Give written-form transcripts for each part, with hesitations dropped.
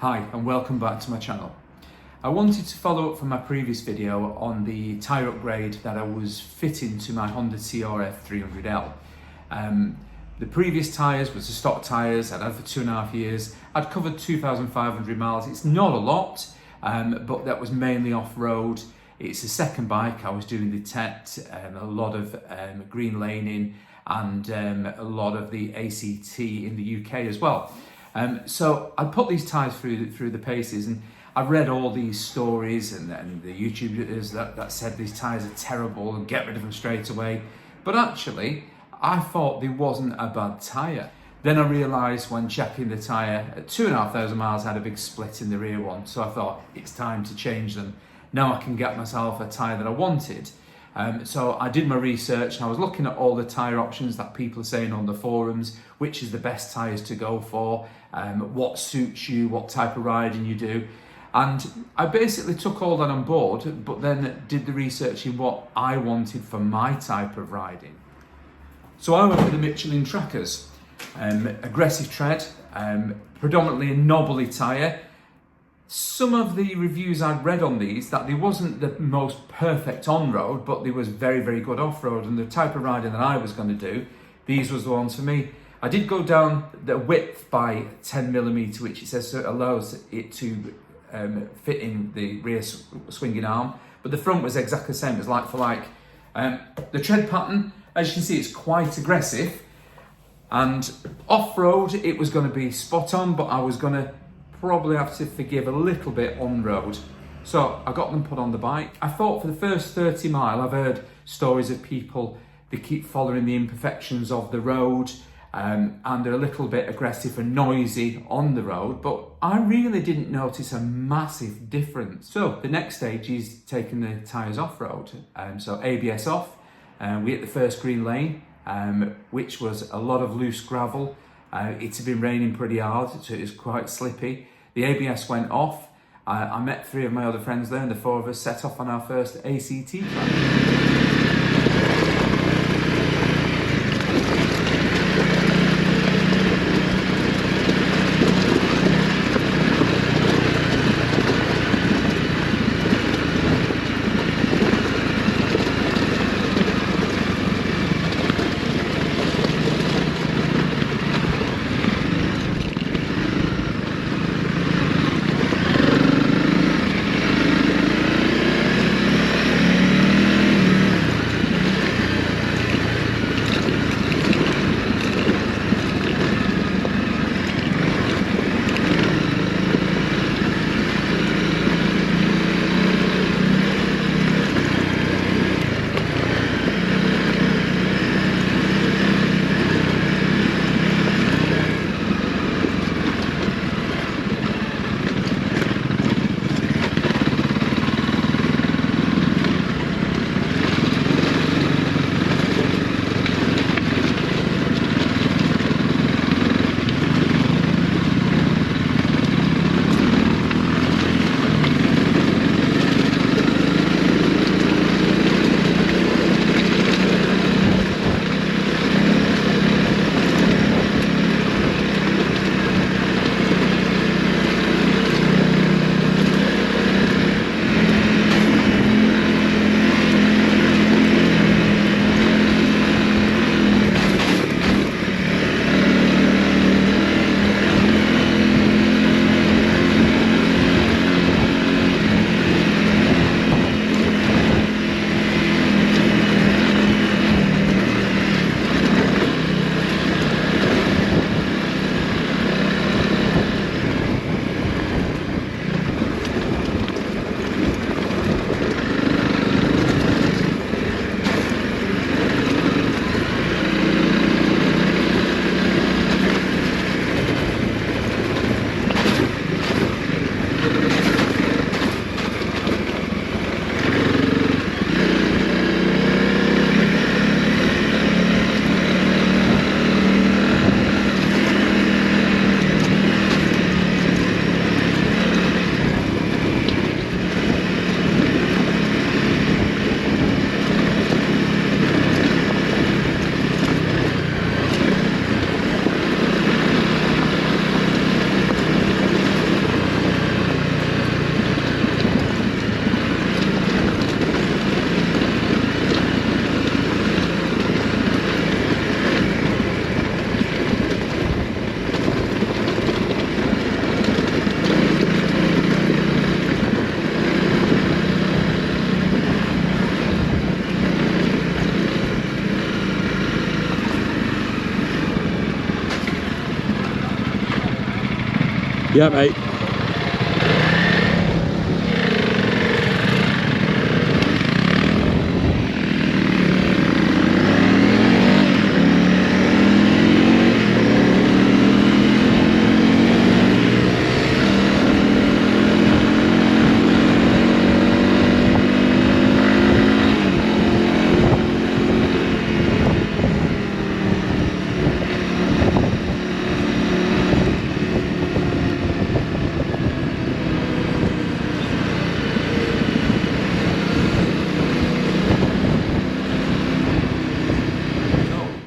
Hi and welcome back to my channel. I wanted to follow up from my previous video on the tyre upgrade that I was fitting to my Honda CRF300L. The previous tyres was the stock tyres I'd had for 2.5 years. I'd covered 2,500 miles. It's not a lot, but that was mainly off-road. It's the second bike. I was doing the TET, a lot of Greenlane and a lot of the ACT in the UK as well. So I put these tyres through the paces, and I've read all these stories and the YouTubers that said these tyres are terrible and get rid of them straight away. But actually, I thought they wasn't a bad tyre. Then I realised when checking the tyre at 2,500 miles, I had a big split in the rear one. So I thought it's time to change them. Now I can get myself a tyre that I wanted. So I did my research and I was looking at all the tyre options that people are saying on the forums, which is the best tyres to go for, what suits you, what type of riding you do. And I basically took all that on board, but then did the research in what I wanted for my type of riding. So I went with the Michelin Trackers, aggressive tread, predominantly a knobbly tyre. Some of the reviews I'd read on these, that they wasn't the most perfect on-road, but they was very, very good off-road, and the type of riding that I was going to do, these was the ones for me. I did go down the width by 10mm, which it says allows it to fit in the rear swinging arm, but the front was exactly the same, as like for like. The tread pattern, as you can see, it's quite aggressive, and off-road it was going to be spot on, but I was going to probably have to forgive a little bit on road. So I got them put on the bike. I thought for the first 30 mile, I've heard stories of people, they keep following the imperfections of the road, and they're a little bit aggressive and noisy on the road, but I really didn't notice a massive difference. So the next stage is taking the tyres off-road. So ABS off, we hit the first green lane, which was a lot of loose gravel. It had been raining pretty hard, so it was quite slippy. The ABS went off. I met 3 of my other friends there, and the 4 of us set off on our first ACT climb. Yeah, mate.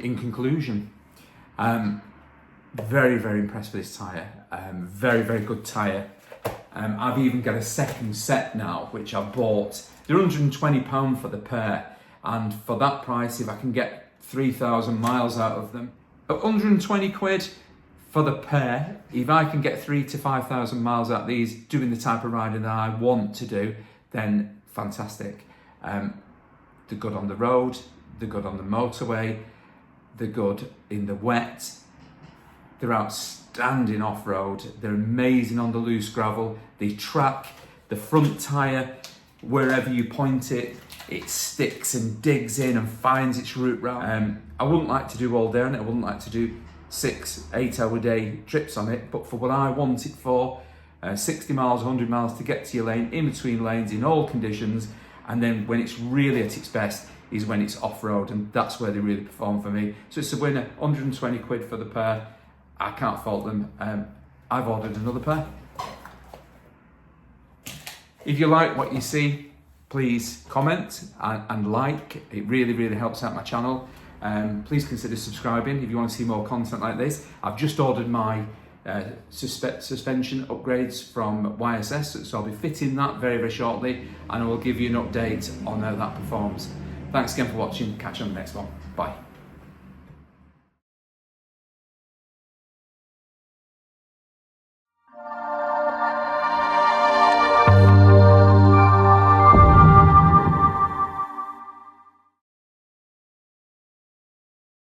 In conclusion, very, very impressed with this tyre. Very, very good tyre. I've even got a second set now, which I bought. They're £120 for the pair, and for that price, if I can get 3,000 miles out of them, at 120 quid for the pair, if I can get 3,000 to 5,000 miles out of these, doing the type of riding that I want to do, then fantastic. They're good on the road, they're good on the motorway, they're good in the wet, they're outstanding off-road, they're amazing on the loose gravel, they track, the front tyre, wherever you point it, it sticks and digs in and finds its route round. I wouldn't like to do all day on it, I wouldn't like to do 6-8 hour day trips on it, but for what I want it for, 60 miles, 100 miles to get to your lane, in between lanes, in all conditions, and then when it's really at its best, is when it's off-road, and that's where they really perform for me. So it's a winner, 120 quid for the pair. I can't fault them. I've ordered another pair. If you like what you see, please comment and like. It really, really helps out my channel. Please consider subscribing if you want to see more content like this. I've just ordered my suspension upgrades from YSS, so I'll be fitting that very, very shortly, and I will give you an update on how that performs. Thanks again for watching. Catch you on the next one. Bye.